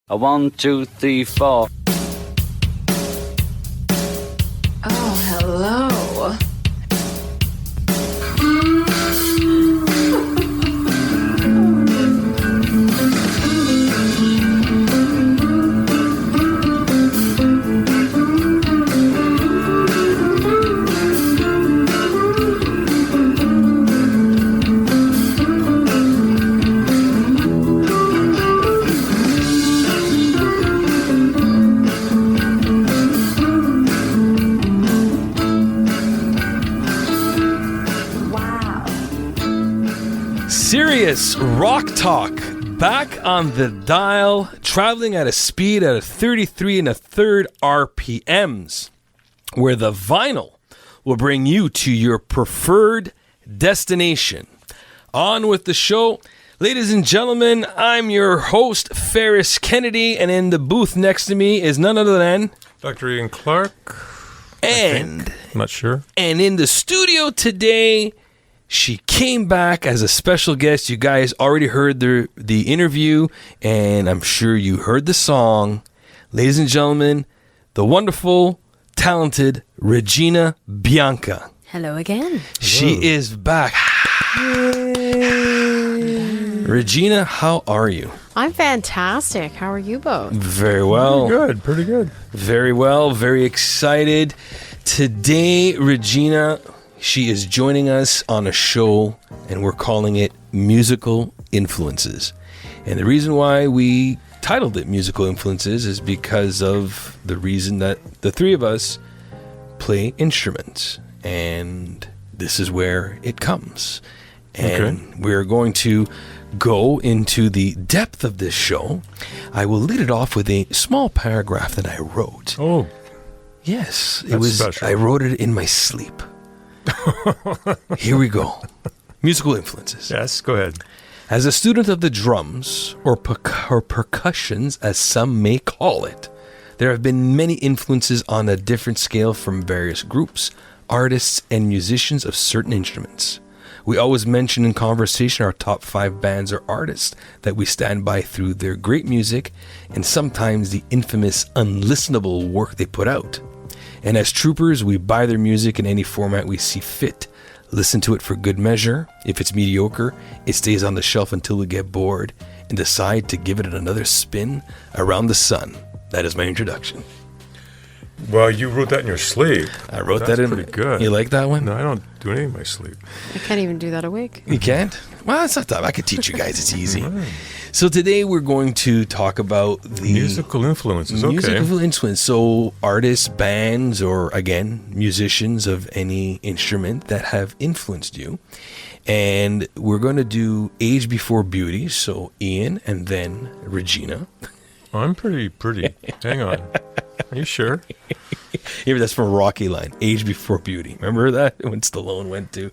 A 1, 2, 3, 4. Oh, hello. Serious rock talk back on the dial, traveling at a speed at 33 1/3 RPMs, where the vinyl will bring you to your preferred destination. On with the show. Ladies and gentlemen, I'm your host, Ferris Kennedy, and in the booth next to me is none other than Dr. Ian Clarke. And I'm not sure. And in the studio today, she came back as a special guest. You guys already heard the interview, and I'm sure you heard the song. Ladies and gentlemen, the wonderful, talented Regina Bianca. Hello again. She is back. Regina, how are you? I'm fantastic. How are you both? Very well. Pretty good. Very well. Very excited. Today, Regina, she is joining us on a show, and we're calling it Musical Influences. And the reason why we titled it Musical Influences is because of the reason that the three of us play instruments. And this is where it comes. And we're going to go into the depth of this show. I will lead it off with a small paragraph that I wrote. Oh. Yes. That's special. I wrote it in my sleep. Here we go. Musical influences. Yes, go ahead. As a student of the drums, or percussions, as some may call it, there have been many influences on a different scale from various groups, artists, and musicians of certain instruments. We always mention in conversation our top 5 bands or artists that we stand by through their great music and sometimes the infamous unlistenable work they put out. And as troopers, we buy their music in any format we see fit. Listen to it for good measure. If it's mediocre, it stays on the shelf until we get bored and decide to give it another spin around the sun. That is my introduction. Well, you wrote that in your sleep. I wrote that in. Pretty good. You like that one? No, I don't do anything in my sleep. I can't even do that awake. You can't? Well, it's not tough. I could teach you guys. It's easy. So today we're going to talk about the musical influences. Musical influence. So artists, bands, or again, musicians of any instrument that have influenced you. And we're going to do Age Before Beauty. So Ian and then Regina. I'm pretty. Hang on. Are you sure? Yeah, that's from Rocky line. Age Before Beauty. Remember that? When Stallone went to...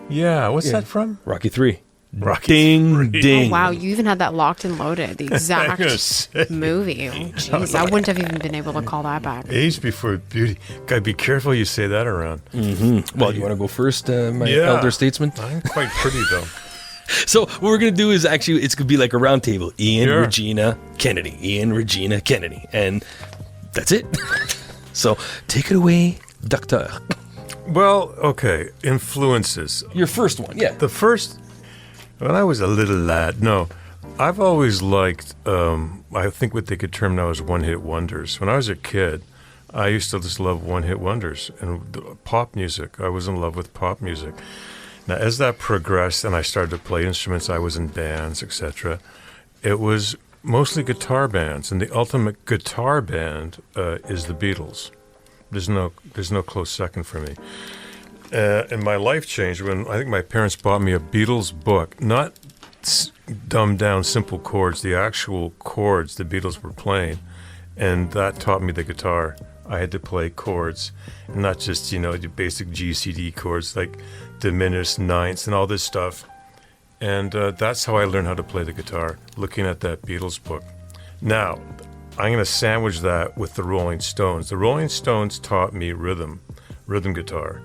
Yeah, what's that from? Rocky 3. Rocky Ding. Oh, wow, you even had that locked and loaded. The exact movie. Oh, jeez, I wouldn't have even been able to call that back. Age Before Beauty. Gotta be careful you say that around. Mm-hmm. Well, you want to go first, my elder statesman? I'm quite pretty, though. So what we're going to do is actually, it's going to be like a round table. Ian, Regina, Kennedy. Ian, Regina, Kennedy. And that's it. So take it away, Doctor. Well, okay. Influences. Your first one, yeah. The first, when I was a little lad, no. I've always liked, I think what they could term now as one-hit wonders. When I was a kid, I used to just love one-hit wonders and pop music. I was in love with pop music. Now, as that progressed and I started to play instruments, I was in bands, etc. It was mostly guitar bands, and the ultimate guitar band is the Beatles. There's no close second for me. And my life changed when I think my parents bought me a Beatles book, not dumbed down simple chords, the actual chords the Beatles were playing, and that taught me the guitar. I had to play chords, not just, the basic G, C, D chords, like diminished ninths and all this stuff. And that's how I learned how to play the guitar, looking at that Beatles book. Now, I'm going to sandwich that with the Rolling Stones. The Rolling Stones taught me rhythm guitar.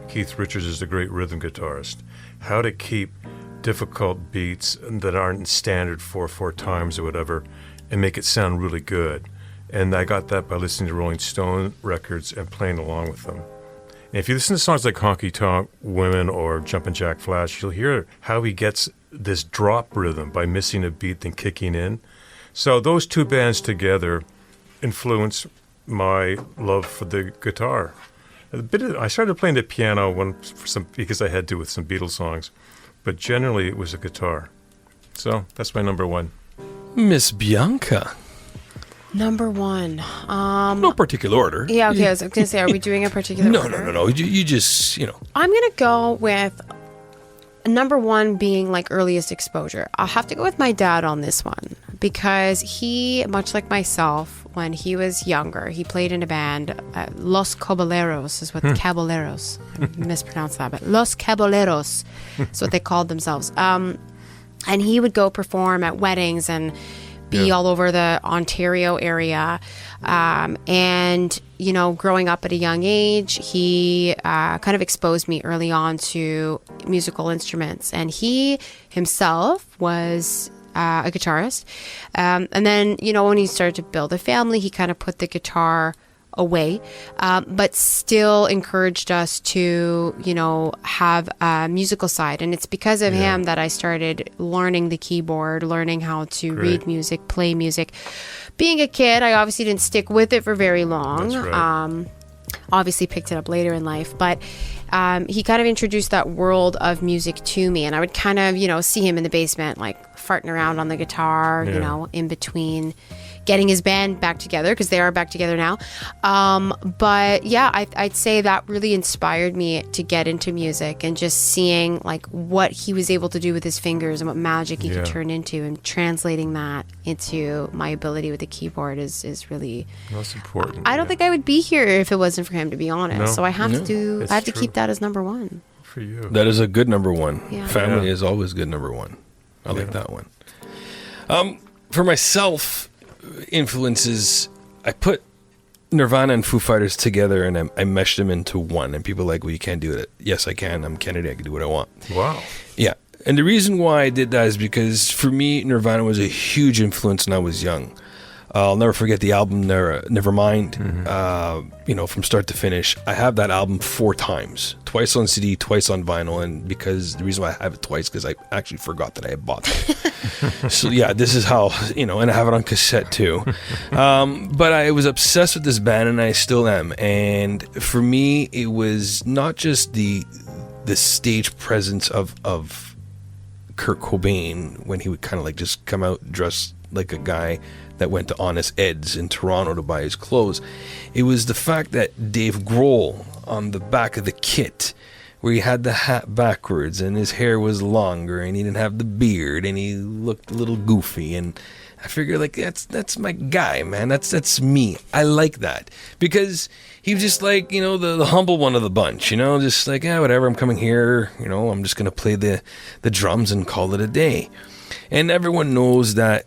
Keith Richards is a great rhythm guitarist. How to keep difficult beats that aren't standard 4/4 times or whatever, and make it sound really good. And I got that by listening to Rolling Stone records and playing along with them. And if you listen to songs like Honky Tonk Women or Jumpin' Jack Flash, you'll hear how he gets this drop rhythm by missing a beat then kicking in. So those two bands together influenced my love for the guitar. I started playing the piano because I had to with some Beatles songs, but generally it was a guitar. So that's my number one. Miss Bianca. Number one. No particular order. Yeah, okay, I was going to say, are we doing a particular order? No. You just, I'm going to go with number one being like earliest exposure. I'll have to go with my dad on this one because he, much like myself, when he was younger, he played in a band. Los Caballeros is what Caballeros. I mispronounced that, but Los Caballeros is what they called themselves. And he would go perform at weddings and be all over the Ontario area. And, growing up at a young age, he kind of exposed me early on to musical instruments. And he himself was a guitarist. And then, when he started to build a family, he kind of put the guitar away, but still encouraged us to, have a musical side. And it's because of him that I started learning the keyboard, learning how to read music, play music. Being a kid, I obviously didn't stick with it for very long. That's right. Obviously picked it up later in life, but he kind of introduced that world of music to me. And I would kind of, see him in the basement, like farting around on the guitar, in between getting his band back together, because they are back together now. But yeah, I'd say that really inspired me to get into music, and just seeing like what he was able to do with his fingers and what magic he could turn into, and translating that into my ability with the keyboard is really That's important. I don't think I would be here if it wasn't for him, to be honest. No. So I have It's to true. keep that as number one. For you. That is a good number one. Yeah. Family Yeah. is always good number one. I like that one. For myself, influences, I put Nirvana and Foo Fighters together, and I meshed them into one. And people are like, well, you can't do it. Yes, I can. I'm Kennedy. I can do what I want. Wow. Yeah. And the reason why I did that is because for me, Nirvana was a huge influence when I was young. I'll never forget the album Nevermind, from start to finish. I have that album 4 times, twice on CD, twice on vinyl, and because the reason why I have it twice, because I actually forgot that I had bought it. So yeah, this is how, and I have it on cassette too. But I was obsessed with this band, and I still am. And for me, it was not just the stage presence of Kurt Cobain, when he would kind of like just come out dressed like a guy that went to Honest Ed's in Toronto to buy his clothes. It was the fact that Dave Grohl, on the back of the kit, where he had the hat backwards and his hair was longer and he didn't have the beard and he looked a little goofy, and I figured like that's my guy, man. That's me. I like that because he was just like, the humble one of the bunch, just like, whatever, I'm coming here, I'm just gonna play the drums and call it a day. And everyone knows that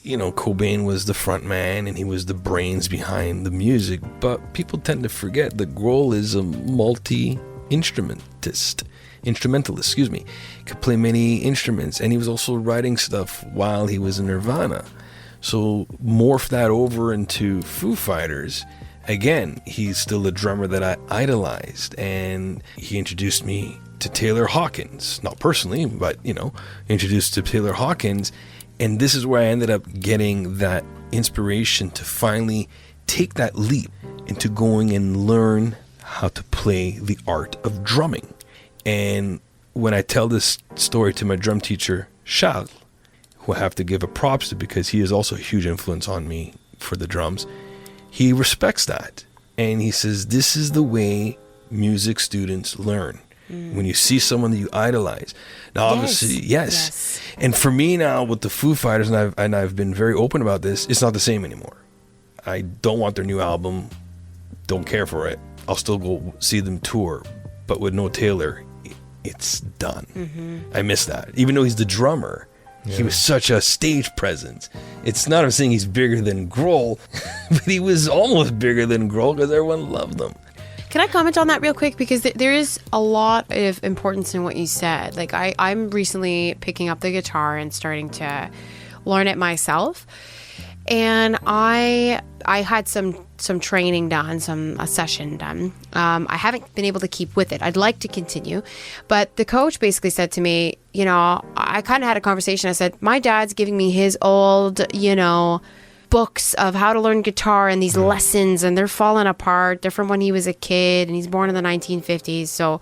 Cobain was the front man and he was the brains behind the music, but people tend to forget that Grohl is a multi-instrumentalist. He could play many instruments, and he was also writing stuff while he was in Nirvana. So morph that over into Foo Fighters. Again, he's still a drummer that I idolized, and he introduced me to Taylor Hawkins. Not personally, but, introduced to Taylor Hawkins. And this is where I ended up getting that inspiration to finally take that leap into going and learn how to play the art of drumming. And when I tell this story to my drum teacher, Charles, who I have to give a props to because he is also a huge influence on me for the drums, he respects that. And he says, this is the way music students learn. When you see someone that you idolize. Now, obviously, yes. And for me now, with the Foo Fighters, and I've been very open about this, it's not the same anymore. I don't want their new album. Don't care for it. I'll still go see them tour. But with no Taylor, it's done. I miss that. Even though he's the drummer, he was such a stage presence. It's not I'm saying he's bigger than Grohl, but he was almost bigger than Grohl because everyone loved him. Can I comment on that real quick? Because there is a lot of importance in what you said. Like I'm recently picking up the guitar and starting to learn it myself. And I had some training done, a session done. I haven't been able to keep with it. I'd like to continue. But the coach basically said to me, you know, I kind of had a conversation. I said, my dad's giving me his old, you know, books of how to learn guitar and these lessons, and they're falling apart. They're from when he was a kid, and he's born in the 1950s. So,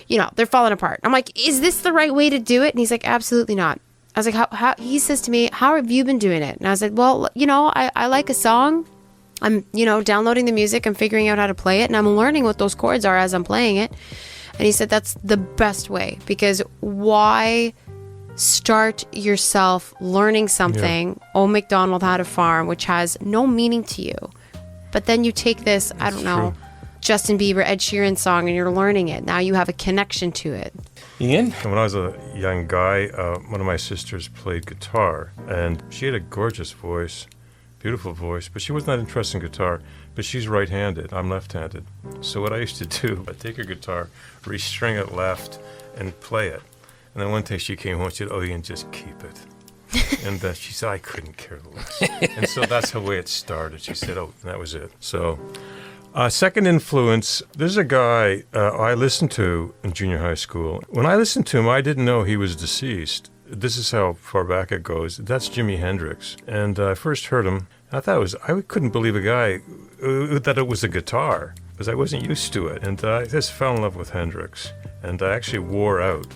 you know, they're falling apart. I'm like, is this the right way to do it? And he's like, absolutely not. I was like, how? He says to me, how have you been doing it? And I was like, well, you know, I like a song. I'm, you know, downloading the music. I'm figuring out how to play it. And I'm learning what those chords are as I'm playing it. And he said, that's the best way. Because why start yourself learning something, Old MacDonald Had a Farm, which has no meaning to you. But then you take this, I don't know, Justin Bieber, Ed Sheeran song, and you're learning it. Now you have a connection to it. Ian? When I was a young guy, one of my sisters played guitar, and she had a gorgeous voice, beautiful voice, but she was not interested in guitar. But she's right-handed, I'm left-handed. So what I used to do, I'd take her guitar, restring it left, and play it. And then one day she came home and said, oh, Ian, just keep it. And she said, I couldn't care less. And so that's the way it started. She said, oh, and that was it. So second influence, there's a guy I listened to in junior high school. When I listened to him, I didn't know he was deceased. This is how far back it goes. That's Jimi Hendrix. And I first heard him. I couldn't believe a guy that it was a guitar, because I wasn't used to it. And I just fell in love with Hendrix. And I actually wore out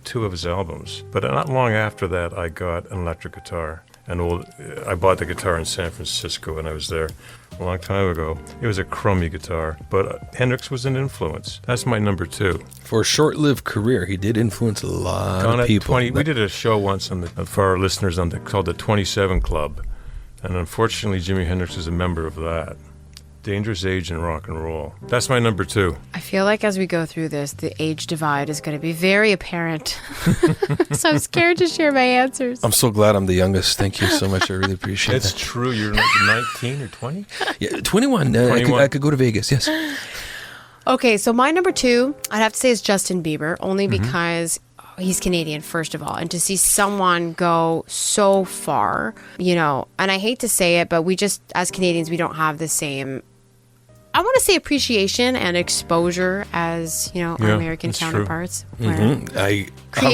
2 of his albums. But not long after that, I got an electric guitar. I bought the guitar in San Francisco when I was there a long time ago. It was a crummy guitar, but Hendrix was an influence. That's my number 2. For a short-lived career, he did influence a lot of people. We did a show once for our listeners called the 27 Club. And unfortunately, Jimi Hendrix is a member of that. Dangerous age in rock and roll. That's my number 2. I feel like as we go through this, the age divide is going to be very apparent. So I'm scared to share my answers. I'm so glad I'm the youngest. Thank you so much. I really appreciate It's that. true. You're 19 or 20? Yeah, 21. I could go to Vegas, yes. Okay, so my number 2, I'd have to say is Justin Bieber, only because he's Canadian, first of all. And to see someone go so far, you know, and I hate to say it, but we just, as Canadians, we don't have the same, I want to say, appreciation and exposure as, you know, our American counterparts. I'm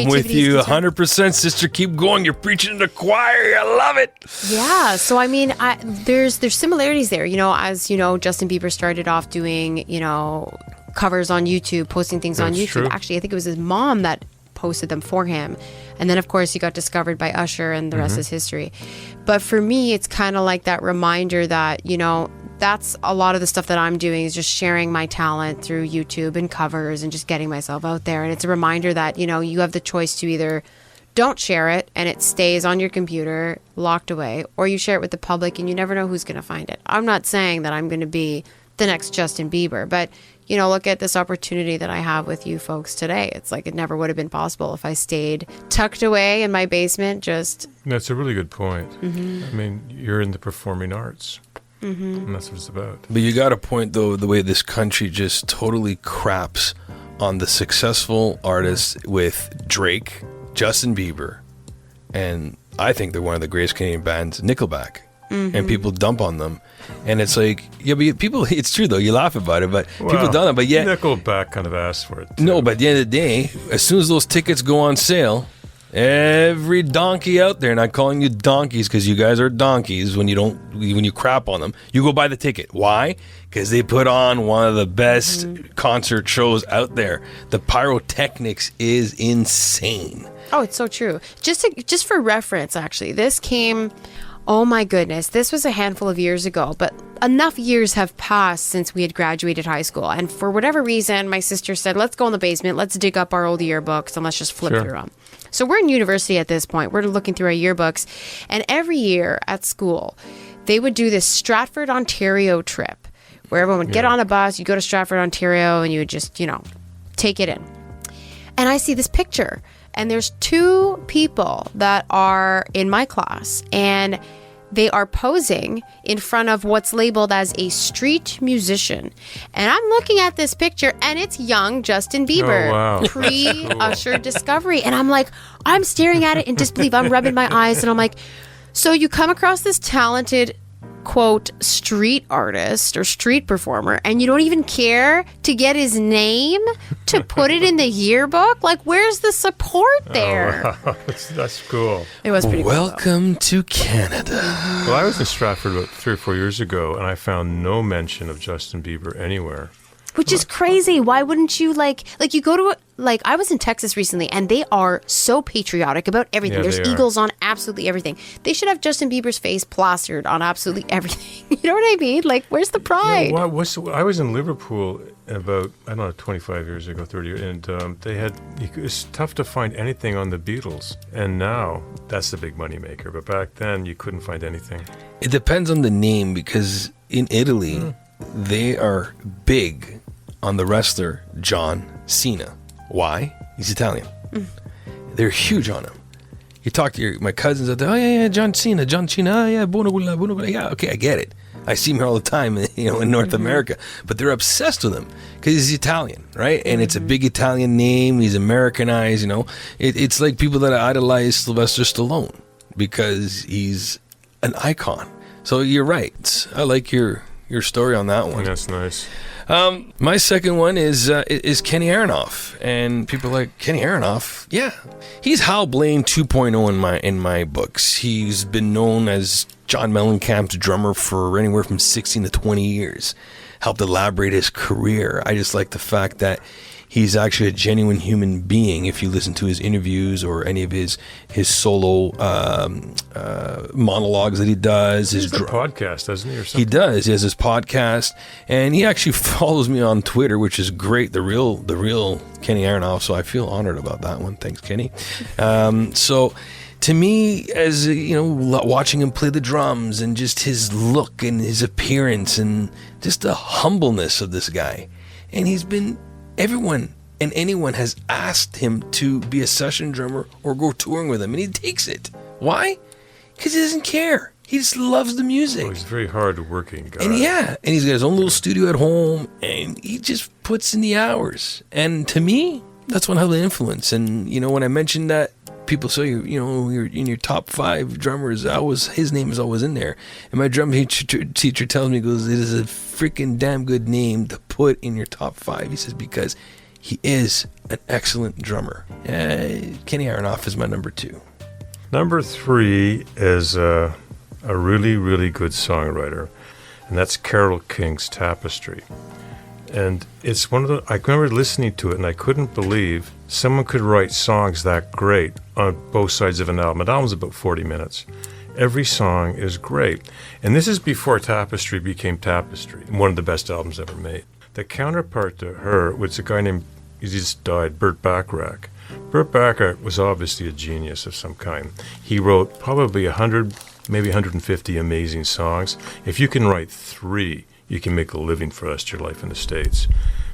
with you 100%, sister. Keep going. You're preaching to the choir. I love it. Yeah. So, I mean, there's similarities there. You know, as you know, Justin Bieber started off doing, you know, covers on YouTube, posting things on YouTube. True. Actually, I think it was his mom that posted them for him. And then, of course, he got discovered by Usher, and the rest is history. But for me, it's kind of like that reminder that, you know, that's a lot of the stuff that I'm doing is just sharing my talent through YouTube and covers and just getting myself out there. And it's a reminder that, you know, you have the choice to either don't share it and it stays on your computer locked away, or you share it with the public and you never know who's going to find it. I'm not saying that I'm going to be the next Justin Bieber, but, you know, look at this opportunity that I have with you folks today. It's like it never would have been possible if I stayed tucked away in my basement. That's a really good point. I mean, you're in the performing arts. And that's what it's about. But you got a point, though, the way this country just totally craps on the successful artists with Drake, Justin Bieber, and I think they're one of the greatest Canadian bands, Nickelback. And people dump on them. And it's like, yeah, but people, it's true, though. You laugh about it, but people don't. But yet, Nickelback kind of asked for it, too. No, but at the end of the day, as soon as those tickets go on sale, every donkey out there, not calling you donkeys because you guys are donkeys when you crap on them, you go buy the ticket. Why? Because they put on one of the best concert shows out there. The pyrotechnics is insane. Oh, it's so true. Just for reference, actually, this came, oh my goodness, this was a handful of years ago, but enough years have passed since we had graduated high school. And for whatever reason, my sister said, let's go in the basement, let's dig up our old yearbooks and let's just flip through them. So we're in university at this point. We're looking through our yearbooks. And every year at school, they would do this Stratford, Ontario trip where everyone would get on a bus, you go to Stratford, Ontario, and you would just, you know, take it in. And I see this picture, and there's 2 people that are in my class, and they are posing in front of what's labeled as a street musician. And I'm looking at this picture, and it's young Justin Bieber, pre-Usher discovery. And I'm like, I'm staring at it in disbelief. I'm rubbing my eyes, and I'm like, So you come across this talented, quote, street artist or street performer, and you don't even care to get his name to put it in the yearbook? Like, where's the support there? Oh, wow. That's cool. It was pretty Welcome to Canada. Well, I was in Stratford about 3 or 4 years ago, and I found no mention of Justin Bieber anywhere. Which is crazy. Why wouldn't you like you go to I was in Texas recently, and they are so patriotic about everything. Yeah, There's they are. eagles on absolutely everything. They should have Justin Bieber's face plastered on absolutely everything. You know what I mean? Like, where's the pride? Yeah, I was in Liverpool about, I don't know, 25 years ago, 30 years, and it's tough to find anything on the Beatles. And now, that's the big money maker. But back then, you couldn't find anything. It depends on the name, because in Italy, they are big on the wrestler John Cena. Why? He's Italian. They're huge on him. You talk to my cousins out there, oh yeah, John Cena, oh yeah, buona quella, yeah, okay, I get it. I see him here all the time, in North America. But they're obsessed with him because he's Italian, right? And it's a big Italian name. He's Americanized, It's like people that idolize Sylvester Stallone because he's an icon. So you're right. I like your story on that one. That's nice. My second one is Kenny Aronoff, and people are like, Kenny Aronoff, yeah, he's Hal Blaine 2.0 in my books. He's been known as John Mellencamp's drummer for anywhere from 16 to 20 years. Helped elaborate his career. I just like the fact that he's actually a genuine human being. If you listen to his interviews or any of his solo monologues that he does, He has a podcast, doesn't he, or something? He does. He has his podcast, and he actually follows me on Twitter, which is great. The real Kenny Aronoff. So I feel honored about that one. Thanks, Kenny. So to me, as watching him play the drums and just his look and his appearance and just the humbleness of this guy, and everyone and anyone has asked him to be a session drummer or go touring with him, and he takes it. Why? Because he doesn't care. He just loves the music. Oh, he's a very hard-working guy. And he's got his own little studio at home, and he just puts in the hours. And to me, that's one hell of an influence. And, when I mentioned that, people say, you're in your top 5 drummers, his name is always in there. And my drum teacher tells me, goes, it is a freaking damn good name to put in your top 5. He says, because he is an excellent drummer. Kenny Aronoff is my number 2. Number 3 is a really, really good songwriter, and that's Carole King's Tapestry. And it's I remember listening to it, and I couldn't believe someone could write songs that great on both sides of an album. An album's about 40 minutes. Every song is great. And this is before Tapestry became Tapestry, one of the best albums ever made. The counterpart to her was a guy named, he just died, Burt Bacharach. Burt Bacharach was obviously a genius of some kind. He wrote probably 100, maybe 150 amazing songs. If you can write 3, you can make a living for the rest of your life in the States.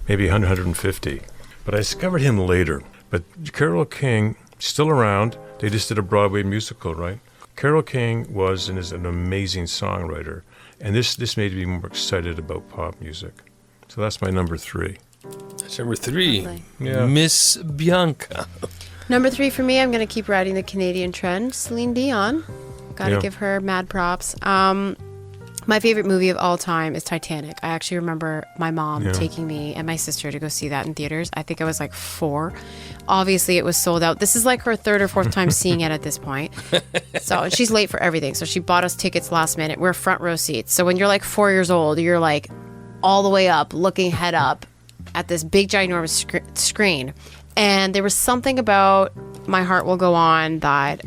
Maybe 150. But I discovered him later. But Carole King, still around. They just did a Broadway musical, right? Carole King was and is an amazing songwriter. And this made me more excited about pop music. So that's my number 3. That's number 3. Lovely. Yeah. Miss Bianca. Number 3 for me, I'm going to keep riding the Canadian trend. Celine Dion. Got to Yeah. give her mad props. My favorite movie of all time is Titanic. I actually remember my mom taking me and my sister to go see that in theaters. I think I was like 4. Obviously, it was sold out. This is like her 3rd or 4th time seeing it at this point. So she's late for everything. So she bought us tickets last minute. We're front row seats. So when you're like 4 years old, you're like all the way up, looking head up at this big, ginormous screen. And there was something about My Heart Will Go On that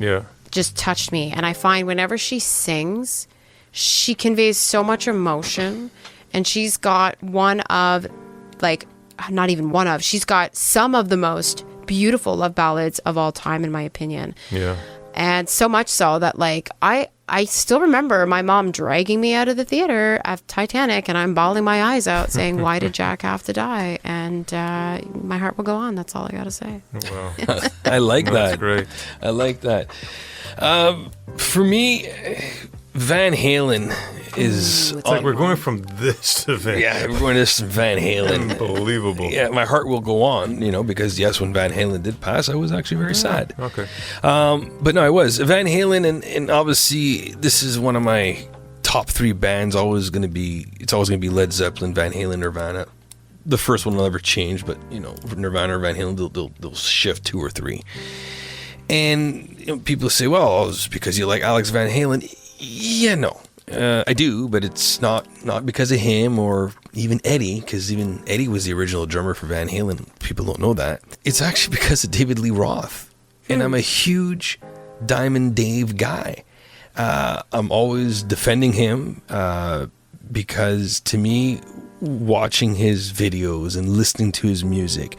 just touched me. And I find whenever she sings, she conveys so much emotion, and she's got she's got some of the most beautiful love ballads of all time, in my opinion. Yeah. And so much so that I still remember my mom dragging me out of the theater at Titanic, and I'm bawling my eyes out saying, why did Jack have to die? And My Heart Will Go On. That's all I got to say. Wow. I like that. That's great. I like that. For me, Van Halen is... Ooh, it's Like we're going from this to Van. Yeah, we're going to this Van Halen. Unbelievable. Yeah, my heart will go on, because yes, when Van Halen did pass, I was actually very sad. Okay. But no, I was. Van Halen, and obviously, this is one of my top 3 bands. It's always going to be Led Zeppelin, Van Halen, Nirvana. The first one will never change, but, Nirvana or Van Halen, they'll shift 2 or 3. And people say, well, it's because you like Alex Van Halen. Yeah, no. I do, but it's not because of him or even Eddie, because even Eddie was the original drummer for Van Halen. People don't know that. It's actually because of David Lee Roth. And I'm a huge Diamond Dave guy. I'm always defending him because to me, watching his videos and listening to his music,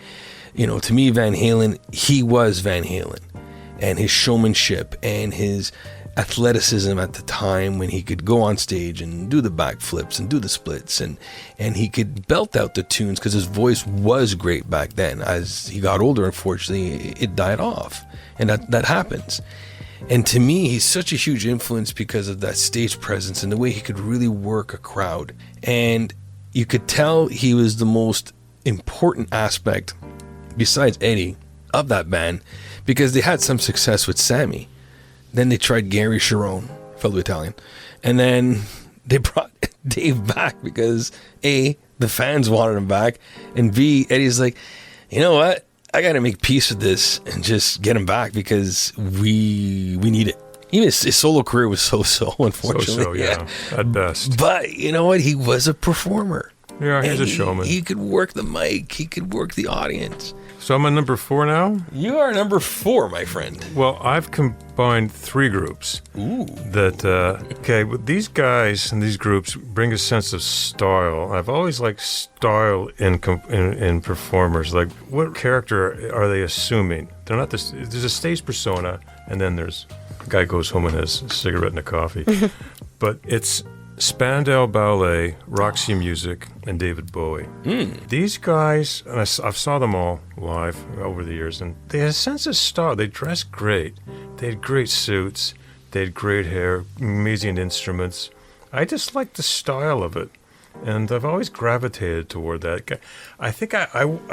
to me, Van Halen, he was Van Halen. And his showmanship and his athleticism at the time when he could go on stage and do the backflips and do the splits and he could belt out the tunes because his voice was great back then. As he got older, unfortunately, it died off, and that happens. And to me, he's such a huge influence because of that stage presence and the way he could really work a crowd. And you could tell he was the most important aspect, besides Eddie, of that band, because they had some success with Sammy. Then they tried Gary Cherone, fellow Italian. And then they brought Dave back because A, the fans wanted him back, and B, Eddie's like, you know what? I got to make peace with this and just get him back because we need it. Even his solo career was so-so, unfortunately. So, yeah, at best. But you know what? He was a performer. Yeah, he's a showman. He could work the mic. He could work the audience. So I'm on number 4 now? You are number 4, my friend. Well, I've combined 3 groups. Ooh. But these guys and these groups bring a sense of style. I've always liked style in performers. Like, what character are they assuming? They're not this. There's a stage persona, and then there's a guy goes home and has a cigarette and a coffee. But it's Spandau Ballet, Roxy Music, and David Bowie. These guys, and I've saw them all live over the years, and they had a sense of style. They dressed great. They had great suits. They had great hair, amazing instruments. I just liked the style of it, and I've always gravitated toward that. I think I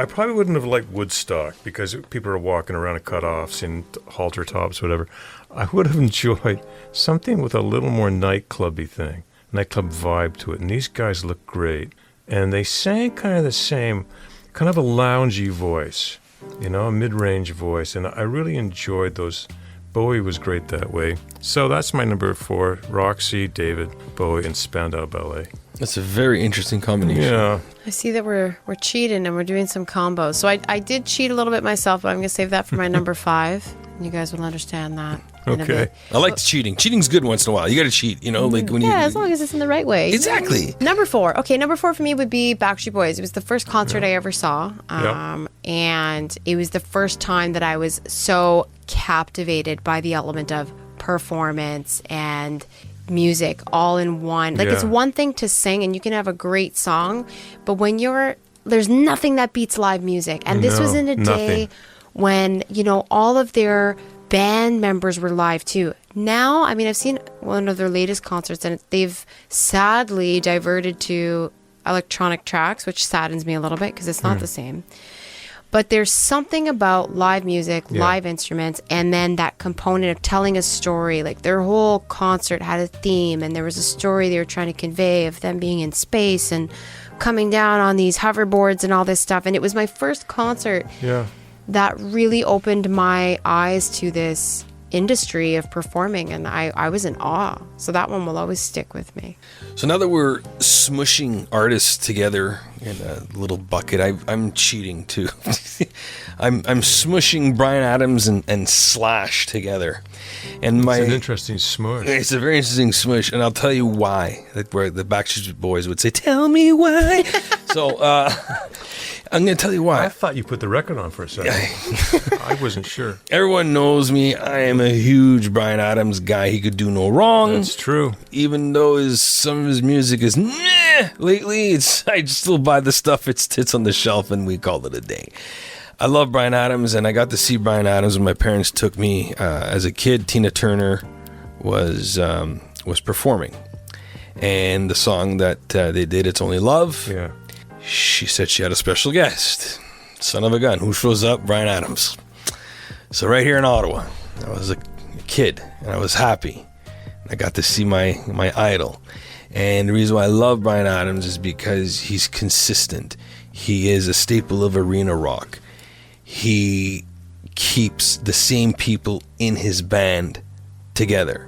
probably wouldn't have liked Woodstock because people are walking around in cutoffs and halter tops, whatever. I would have enjoyed something with a little more nightclubby thing. Nightclub vibe to it, and these guys look great, and they sang kind of the same, kind of a loungy voice, a mid-range voice, and I really enjoyed those. Bowie was great that way. So that's my number 4, Roxy, David, Bowie, and Spandau Ballet. That's a very interesting combination. Yeah. I see that we're cheating and we're doing some combos. So I did cheat a little bit myself, but I'm going to save that for my number 5. You guys will understand that. Okay. I like cheating. Cheating's good once in a while. You got to cheat, like when as long as it's in the right way. Exactly. Number 4. Okay, number 4 for me would be Backstreet Boys. It was the first concert I ever saw. And it was the first time that I was so captivated by the element of performance and music all in one. Like, it's one thing to sing and you can have a great song, but when there's nothing that beats live music. And this was in a day when, all of their band members were live too. Now, I've seen one of their latest concerts and they've sadly diverted to electronic tracks, which saddens me a little bit because it's not the same. But there's something about live music, live instruments, and then that component of telling a story. Like, their whole concert had a theme, and there was a story they were trying to convey of them being in space and coming down on these hoverboards and all this stuff. And it was my first concert that really opened my eyes to this industry of performing, and I was in awe. So that one will always stick with me. So now that we're smushing artists together in a little bucket, I'm cheating too. I'm smushing Bryan Adams and Slash together. And it's an interesting smush. It's a very interesting smush, and I'll tell you why. Like where the Backstreet Boys would say, "Tell me why." So I'm going to tell you why. I thought you put the record on for a second. I wasn't sure. Everyone knows me. I am a huge Bryan Adams guy. He could do no wrong. That's true. Even though some of his music is meh lately, I still buy the stuff. It's on the shelf, and we call it a day. I love Bryan Adams, and I got to see Bryan Adams when my parents took me as a kid. Tina Turner was was performing. And the song that they did, It's Only Love, Yeah. she said she had a special guest. Son of a gun. Who shows up? Bryan Adams. So right here in Ottawa, I was a kid and I was happy. I got to see my idol. And the reason why I love Bryan Adams is because he's consistent. He is a staple of arena rock. He keeps the same people in his band together.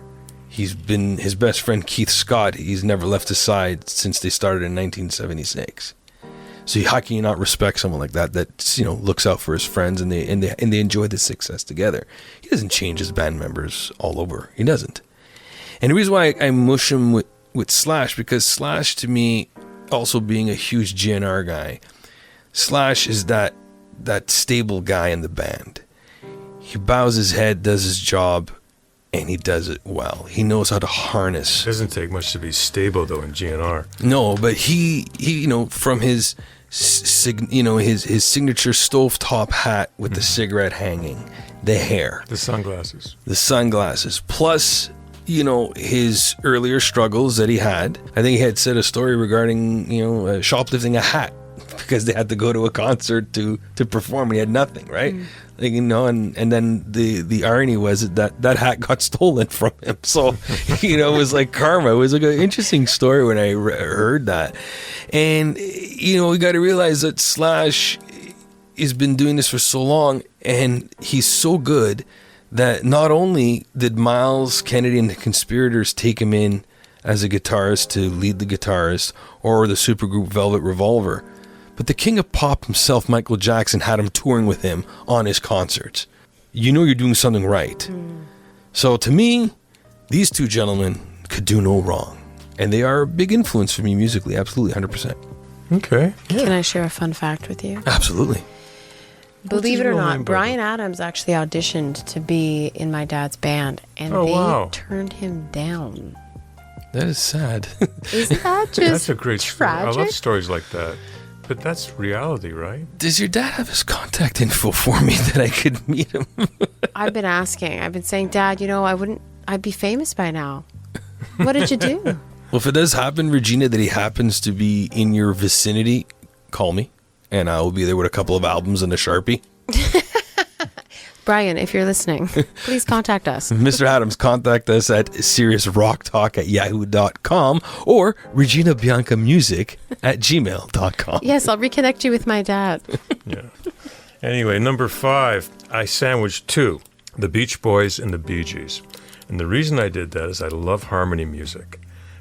He's been his best friend Keith Scott. He's never left his side since they started in 1976. So how can you not respect someone like that looks out for his friends and they enjoy the success together? He doesn't change his band members all over. He doesn't. And the reason why I mush him with Slash, because Slash to me, also being a huge GNR guy, Slash is that stable guy in the band. He bows his head, does his job, and he does it well. He knows how to harness. It doesn't take much to be stable though in GNR. No, but he from his his signature stovetop hat with the cigarette hanging, the hair, The sunglasses. plus his earlier struggles that he had. I think he had said a story regarding shoplifting a hat because they had to go to a concert to perform. He had nothing, right? And then the irony was that hat got stolen from him. So it was like karma. It was like an interesting story when I heard that. And we got to realize that Slash has been doing this for so long, and he's so good that not only did Miles Kennedy and the Conspirators take him in as a guitarist to lead the guitarist, or the supergroup Velvet Revolver, but the king of pop himself, Michael Jackson, had him touring with him on his concerts. You're doing something right. So to me, these two gentlemen could do no wrong. And they are a big influence for me musically, absolutely, 100%. Okay. Yeah. Can I share a fun fact with you? Absolutely. Believe it or real not, name, Bryan Adams actually auditioned to be in my dad's band, and they turned him down. That is sad. Isn't that just That's a great story. I tragic? love stories like that. But that's reality, right? Does your dad have his contact info for me that I could meet him? I've been asking. I've been saying, Dad, I'd be famous by now. What did you do? Well, if it does happen, Regina, that he happens to be in your vicinity, call me, and I will be there with a couple of albums and a Sharpie. Brian, if you're listening, please contact us. Mr. Adams, contact us at seriousrocktalk@yahoo.com or reginabiancamusic@gmail.com. Yes, I'll reconnect you with my dad. Yeah. Anyway, number 5, I sandwiched 2, the Beach Boys and the Bee Gees. And the reason I did that is I love harmony music.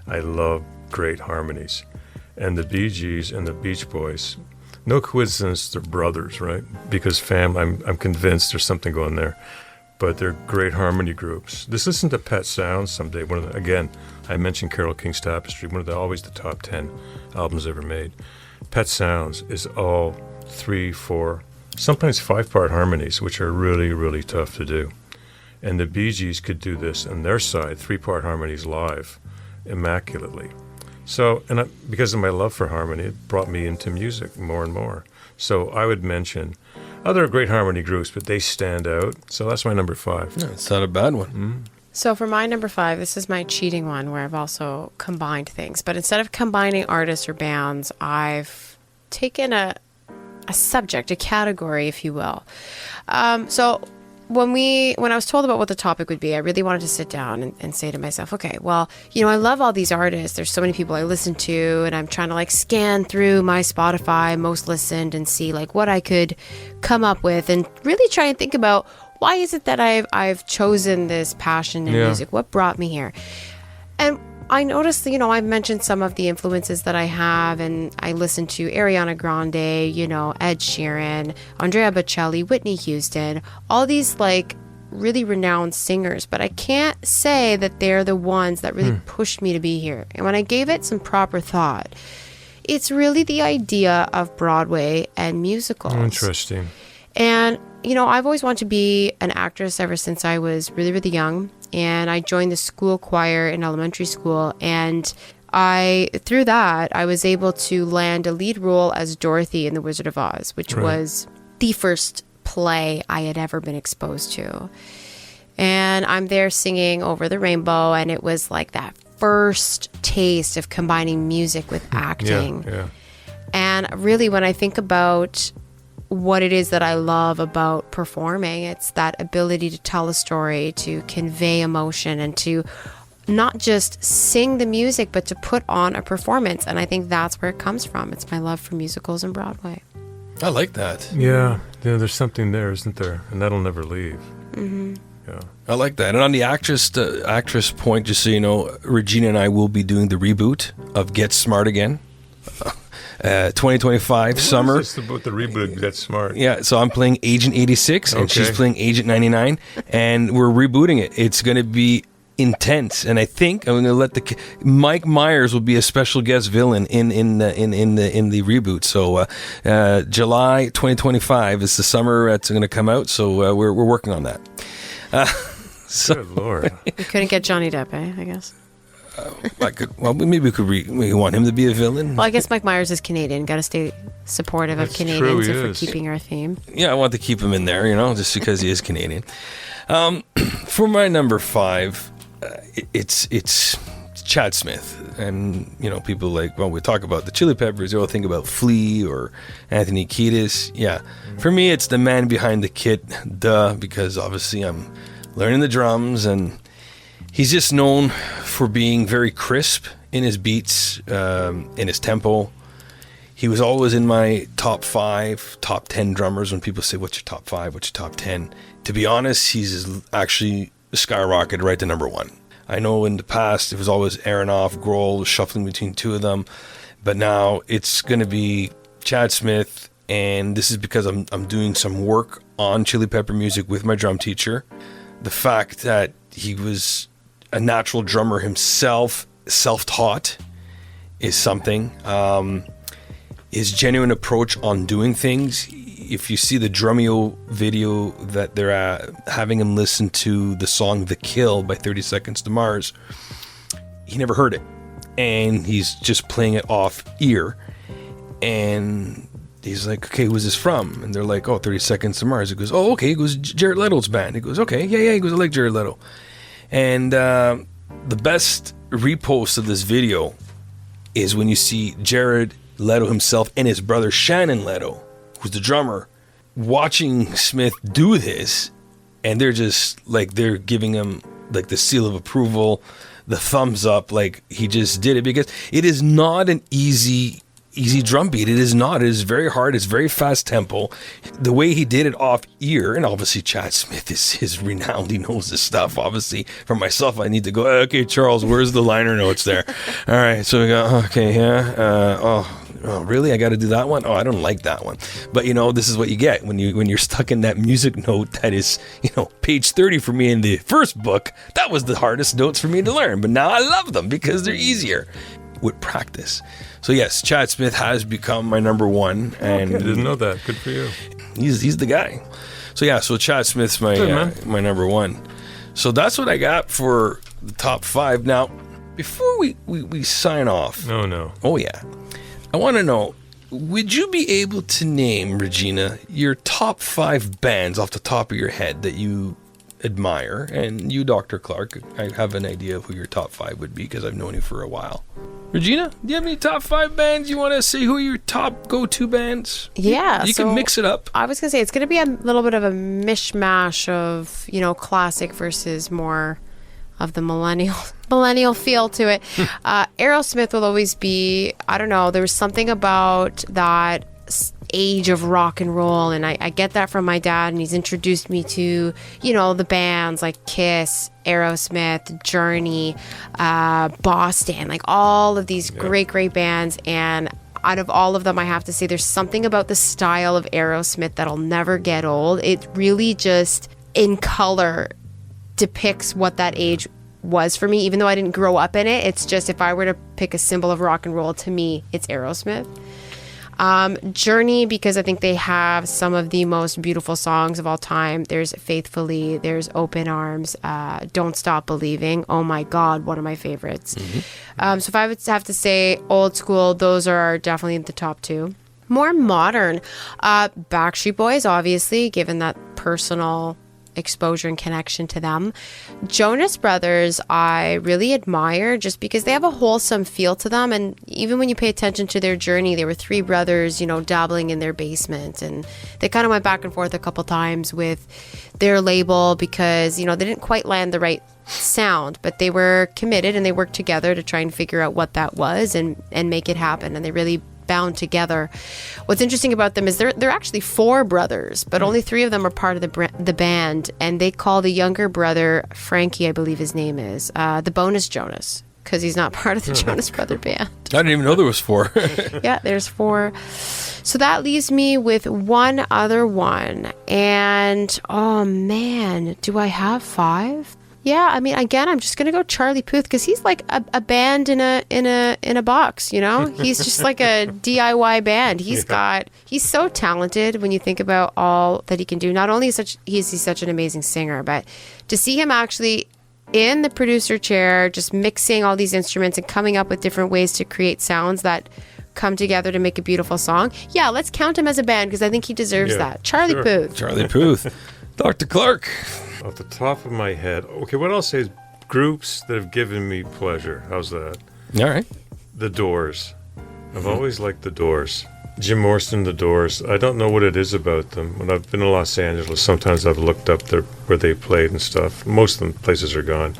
I love great harmonies. And the Bee Gees and the Beach Boys, no coincidence, they're brothers, right? Because I'm convinced there's something going there. But they're great harmony groups. Just listen to Pet Sounds someday. Again, I mentioned Carole King's Tapestry, always the top 10 albums ever made. Pet Sounds is all 3, 4, sometimes 5-part harmonies, which are really, really tough to do. And the Bee Gees could do this on their side, 3-part harmonies live, immaculately. So, because of my love for harmony, it brought me into music more and more. So I would mention other great harmony groups, but they stand out. So that's my number 5. No, it's not a bad one. So for my number 5, this is my cheating one where I've also combined things. But instead of combining artists or bands, I've taken a subject, a category, if you will. So when I was told about what the topic would be, I really wanted to sit down and say to myself, okay, well, I love all these artists. There's so many people I listen to, and I'm trying to scan through my Spotify most listened and see what I could come up with, and really try and think about why is it that I've chosen this passion in music? What brought me here? And I noticed, I've mentioned some of the influences that I have, and I listen to Ariana Grande, Ed Sheeran, Andrea Bocelli, Whitney Houston, all these really renowned singers, but I can't say that they're the ones that really pushed me to be here. And when I gave it some proper thought, it's really the idea of Broadway and musicals. Interesting. And, I've always wanted to be an actress ever since I was really, really young. And I joined the school choir in elementary school. And through that, I was able to land a lead role as Dorothy in The Wizard of Oz, which was the first play I had ever been exposed to. And I'm there singing Over the Rainbow, and it was that first taste of combining music with acting. Yeah. And really, when I think about what it is that I love about performing, it's that ability to tell a story, to convey emotion, and to not just sing the music, but to put on a performance. And I think that's where it comes from. It's my love for musicals and Broadway. I like that. Yeah, there's something there, isn't there? And that'll never leave. Mm-hmm. Yeah. I like that. And on the actress point, just so you know, Regina and I will be doing the reboot of Get Smart Again. 2025 summer. What is this about the reboot? That's smart. Yeah, so I'm playing Agent 86 and she's Okay. playing Agent 99, and we're rebooting it. It's going to be intense, and I think I'm going to let Mike Myers will be a special guest villain in the reboot. So July 2025 is the summer it's going to come out. So we're working on that. Good Lord. We couldn't get Johnny Depp, I guess. Maybe we want him to be a villain. Well, I guess Mike Myers is Canadian. Got to stay supportive That's of true, Canadians he if we're is. keeping our theme. Yeah, I want to keep him in there, just because he is Canadian. For my number 5, it's Chad Smith, and people we talk about the Chili Peppers, they all think about Flea or Anthony Kiedis. Yeah, for me, it's the man behind the kit, because obviously I'm learning the drums, and he's just known for being very crisp in his beats, in his tempo. He was always in my top 5, top 10 drummers. When people say, what's your top 5, what's your top 10? To be honest, he's actually skyrocketed right to number 1. I know in the past it was always Aronoff, Grohl, shuffling between two of them. But now it's going to be Chad Smith, and this is because I'm doing some work on Chili Pepper music with my drum teacher. The fact that he was a natural drummer himself, self-taught, is something. His genuine approach on doing things. If you see the Drumeo video that they're having him listen to the song The Kill by 30 Seconds to Mars, he never heard it. And he's just playing it off ear. And he's like, okay, who's this from? And they're like, 30 Seconds to Mars. He goes, oh, okay. He goes, Jared Leto's band. He goes, okay, yeah. He goes, I like Jared Leto. And the best repost of this video is when you see Jared Leto himself and his brother Shannon Leto, who's the drummer, watching Smith do this, and they're just like, they're giving him like the seal of approval, the thumbs up, like he just did it, because it is not an easy drum beat. It is not. It is very hard. It's very fast tempo. The way he did it off ear, and obviously Chad Smith is renowned. He knows this stuff. Obviously, for myself, I need to go, okay, Charles, where's the liner notes there? All right, so we go, okay, yeah, oh, really? I got to do that one? Oh, I don't like that one. But this is what you get when you're stuck in that music note that is, page 30 for me in the first book. That was the hardest notes for me to learn. But now I love them because they're easier with practice. So yes, Chad Smith has become my number 1, and I didn't know that. Good for you. he's the guy. So yeah, so Chad Smith's my my number 1. So that's what I got for the top 5. Now, before we sign off, No. oh yeah, I want to know, would you be able to name, Regina, your top 5 bands off the top of your head that you admire? And you, Dr. Clarke, I have an idea of who your top 5 would be because I've known you for a while. Regina, do you have any top 5 bands you want to say? Who are your top go-to bands? Yeah. You can mix it up. I was going to say, it's going to be a little bit of a mishmash of, classic versus more of the millennial feel to it. Aerosmith will always be, I don't know, there was something about that age of rock and roll, and I get that from my dad, and he's introduced me to the bands like Kiss, Aerosmith, Journey, Boston, like all of these great bands. And out of all of them, I have to say there's something about the style of Aerosmith that'll never get old. It really just in color depicts what that age was for me, even though I didn't grow up in it. It's just, if I were to pick a symbol of rock and roll, to me it's Aerosmith. Journey, because I think they have some of the most beautiful songs of all time. There's Faithfully, there's Open Arms, Don't Stop Believing. Oh my God, one of my favorites. So if I would have to say old school, those are definitely the top 2. More modern, Backstreet Boys, obviously, given that personal exposure and connection to them. Jonas Brothers, I really admire just because they have a wholesome feel to them. And even when you pay attention to their journey, they were three brothers, dabbling in their basement. And they kind of went back and forth a couple times with their label because, they didn't quite land the right sound, but they were committed and they worked together to try and figure out what that was and make it happen. And they really bound together. What's interesting about them is they're actually 4 brothers, but only 3 of them are part of the band, and they call the younger brother, Frankie, I believe his name is, the bonus Jonas, because he's not part of the Jonas Brother band. I didn't even know there was 4. Yeah, there's 4. So that leaves me with one other one, and oh man, do I have 5? Yeah, I mean, again, I'm just gonna go Charlie Puth because he's like a band in a box, He's just like a DIY band. He's so talented when you think about all that he can do. Not only is he such an amazing singer, but to see him actually in the producer chair, just mixing all these instruments and coming up with different ways to create sounds that come together to make a beautiful song. Yeah, let's count him as a band because I think he deserves that. Charlie Puth. Charlie Puth. Dr. Clarke. Off the top of my head, okay, what I'll say is groups that have given me pleasure. How's that? All right. The Doors. I've always liked The Doors. Jim Morrison, The Doors. I don't know what it is about them. When I've been in Los Angeles, sometimes I've looked up where they played and stuff. Most of the places are gone.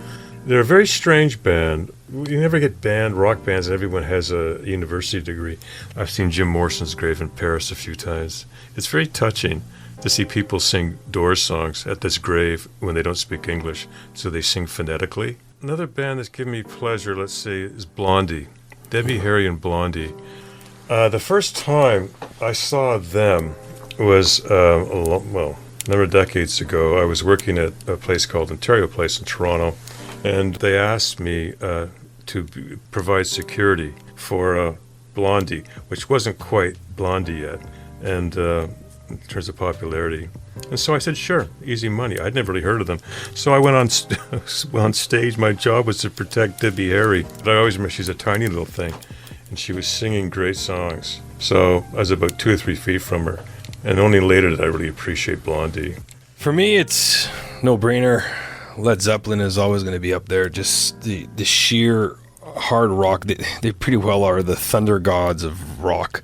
They're a very strange band. You never get rock bands, and everyone has a university degree. I've seen Jim Morrison's grave in Paris a few times. It's very touching to see people sing Doors songs at this grave when they don't speak English, so they sing phonetically. Another band that's given me pleasure, let's say, is Blondie. Debbie Harry and Blondie. The first time I saw them was, a number of decades ago. I was working at a place called Ontario Place in Toronto, and they asked me to provide security for Blondie, which wasn't quite Blondie yet. And in terms of popularity. And so I said, sure, easy money. I'd never really heard of them. So I went on stage. My job was to protect Debbie Harry. But I always remember she's a tiny little thing, and she was singing great songs. So I was about 2 or 3 feet from her. And only later did I really appreciate Blondie. For me, it's no-brainer. Led Zeppelin is always going to be up there. Just the sheer hard rock. They pretty well are the thunder gods of rock.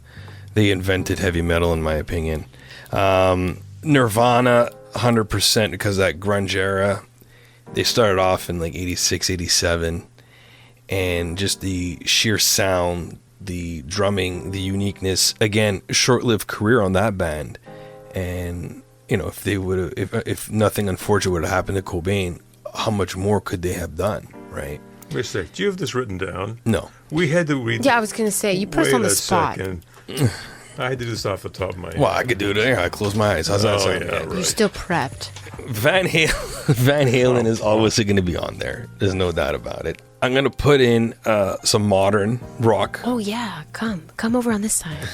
They invented heavy metal, in my opinion. Nirvana, 100%, because that grunge era, they started off in like 86, 87, and just the sheer sound, the drumming, the uniqueness. Again, short-lived career on that band, and if nothing unfortunate would have happened to Cobain, how much more could they have done, right? Wait a sec, do you have this written down? No. We had to read. Yeah, I was gonna say you put us on the spot. Second. I had to do this off the top of my head. Well, I could do it there. I close my eyes. How's that sound? Yeah, right. You're still prepped. Van Halen is always going to be on there. There's no doubt about it. I'm going to put in some modern rock. Oh, yeah. Come over on this side.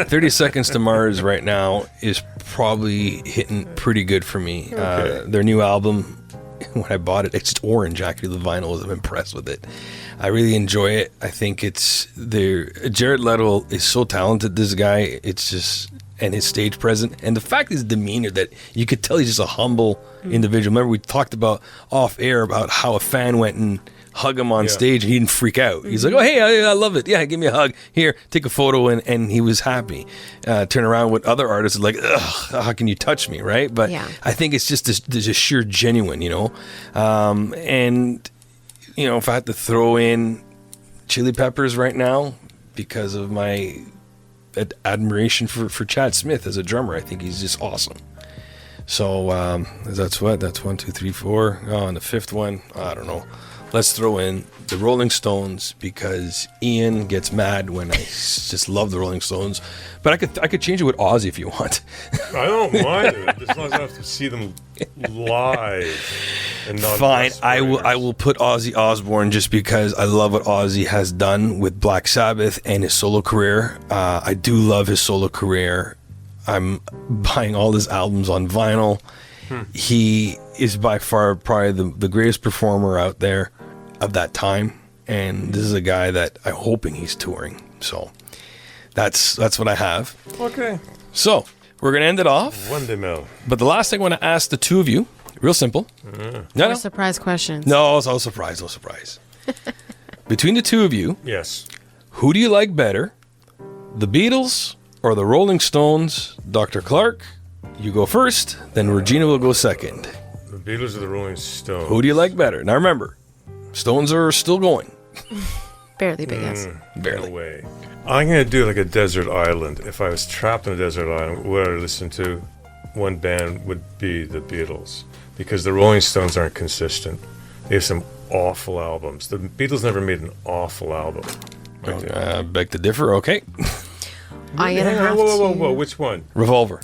30 Seconds to Mars right now is probably hitting pretty good for me. Okay. Their new album, when I bought it, it's just orange, actually. The vinyl was, I'm impressed with it. I really enjoy it. I think Jared Leto is so talented, this guy. It's just, and his stage presence, and the fact his demeanor, that you could tell he's just a humble individual. Remember, we talked about off air about how a fan went and hugged him on stage and he didn't freak out. He's like, oh, hey, I love it. Yeah, give me a hug. Here, take a photo, and he was happy. Turn around with other artists like, ugh, how can you touch me, right? But I think it's just this sheer genuine, and if I had to throw in Chili Peppers right now because of my admiration for Chad Smith as a drummer, I think he's just awesome. So that's 1, 2, 3, 4. Oh, and the fifth one, I don't know. Let's throw in the Rolling Stones because Ian gets mad when I just love the Rolling Stones. But I could change it with Ozzy if you want. I don't mind it as long as I have to see them live. And not fine. I will put Ozzy Osbourne just because I love what Ozzy has done with Black Sabbath and his solo career. I do love his solo career. I'm buying all his albums on vinyl. He is by far probably the greatest performer out there of that time, and this is a guy that I'm hoping he's touring. So that's what I have. Okay. So We're going to end it off. Wonderful. But the last thing I want to ask the two of you, real simple. No. Surprise questions. No, no surprise. Between the two of you, Yes. who do you like better? The Beatles or the Rolling Stones? Dr. Clarke, you go first, then Regina will go second. The Beatles or the Rolling Stones? Who do you like better? Now remember, Stones are still going. Barely, but yes. Barely. No way. I'm going to do like a desert island. If I was trapped on a desert island, what I would listen to, one band would be the Beatles. Because the Rolling Stones aren't consistent. They have some awful albums. The Beatles never made an awful album. Beg to differ. Okay. I'm gonna have Whoa. Which one? Revolver.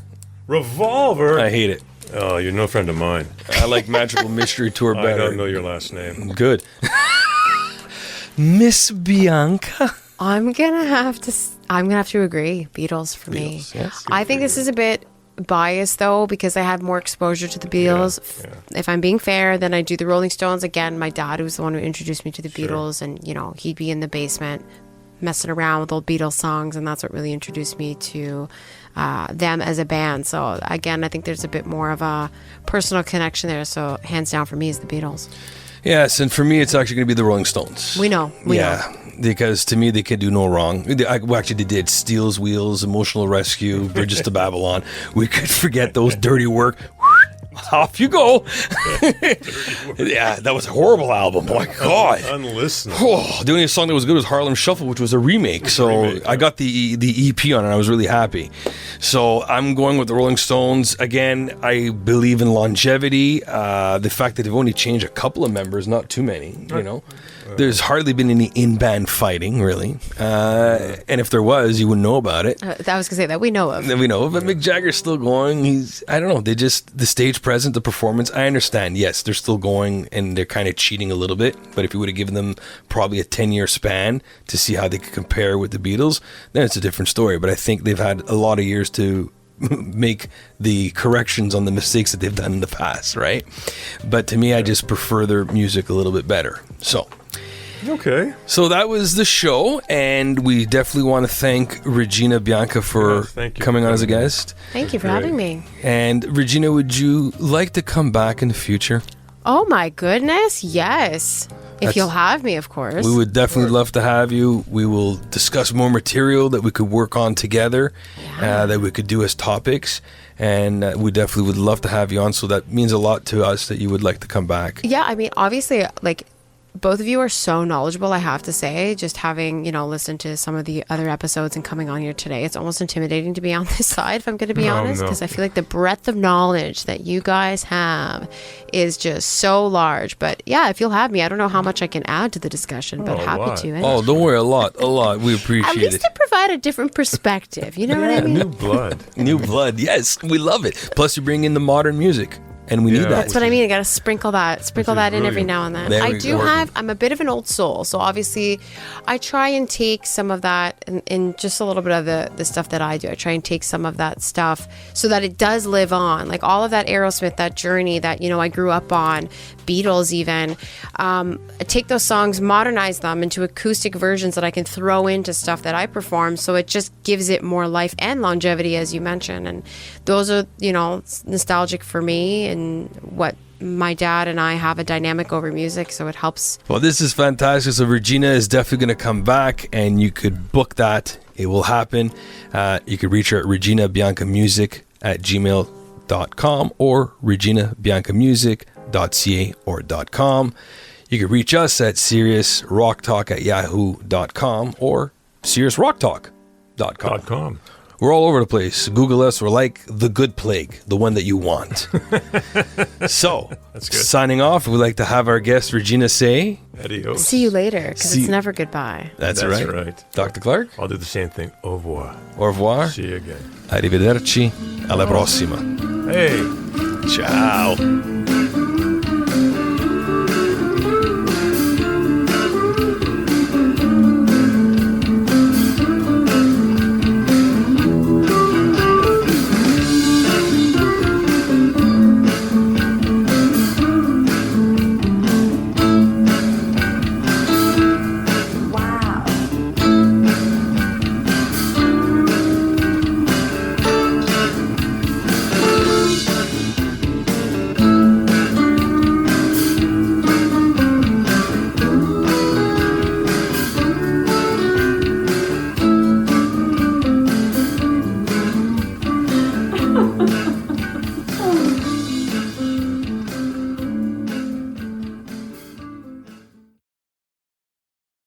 Revolver? I hate it. Oh, you're no friend of mine. I like Magical Mystery Tour better. I don't know your last name. Good. Miss Bianca. I'm gonna have to agree. Beatles for me. Beatles, yes. I think this is a bit biased though because I had more exposure to the Beatles. Yeah. If I'm being fair, then I do the Rolling Stones. Again, my dad was the one who introduced me to the Beatles, and he'd be in the basement messing around with old Beatles songs, and that's what really introduced me to them as a band. So again, I think there's a bit more of a personal connection there. So hands down for me is the Beatles. Yes, and for me, it's actually going to be the Rolling Stones. We know. Because to me, they could do no wrong. Actually, they did Steel's Wheels, Emotional Rescue, Bridges to Babylon. We could forget those Dirty Work. Off you go. Yeah, that was a horrible album. Oh my God. Unlistenable. Oh, the only song that was good was Harlem Shuffle, which was a remake. So I got the EP on it. I was really happy. So I'm going with the Rolling Stones. Again, I believe in longevity. The fact that they've only changed a couple of members, not too many, There's hardly been any in-band fighting, really. And if there was, you wouldn't know about it. I was going to say that we know of. But Mick Jagger's still going. I don't know. The stage presence, the performance, I understand. Yes, they're still going and they're kind of cheating a little bit. But if you would have given them probably a 10-year span to see how they could compare with the Beatles, then it's a different story. But I think they've had a lot of years to make the corrections on the mistakes that they've done in the past, right? But to me, I just prefer their music a little bit better. Okay. So that was the show, and we definitely want to thank Regina Bianca for coming on as a guest. Thank you for having me. And Regina, would you like to come back in the future? Oh my goodness, yes. If you'll have me, of course. We would definitely love to have you. We will discuss more material that we could work on together, that we could do as topics. And we definitely would love to have you on. So that means a lot to us that you would like to come back. Yeah, I mean, obviously, both of you are so knowledgeable, I have to say. Just having, listened to some of the other episodes and coming on here today, it's almost intimidating to be on this side, if I'm going to be honest, because I feel like the breadth of knowledge that you guys have is just so large. But yeah, if you'll have me, I don't know how much I can add to the discussion, but happy to. Oh, don't worry, a lot. We appreciate it. At least to provide a different perspective, you know what I mean? New blood. New blood, yes, we love it. Plus, you bring in the modern music. And we need that. That's what I mean. I got to sprinkle that in every now and then. I'm a bit of an old soul. So obviously I try and take some of that and just a little bit of the stuff that I do. I try and take some of that stuff so that it does live on. Like all of that Aerosmith, that journey that, I grew up on, Beatles even. I take those songs, modernize them into acoustic versions that I can throw into stuff that I perform. So it just gives it more life and longevity, as you mentioned. And those are, nostalgic for me. And what my dad and I have a dynamic over music, so it helps. Well, this is fantastic. So Regina is definitely going to come back, and you could book that. It will happen. You could reach her at reginabiancamusic@gmail.com or reginabiancamusic.ca or .com. You could reach us at seriousrocktalk@yahoo.com or seriousrocktalk.com. We're all over the place. Google us. We're like the good plague, the one that you want. So, that's good. Signing off, we'd like to have our guest, Regina, say... Adios. See you later, because it's never goodbye. That's right. Dr. Clarke? I'll do the same thing. Au revoir. Au revoir. See you again. Arrivederci. Alla prossima. Hey. Ciao.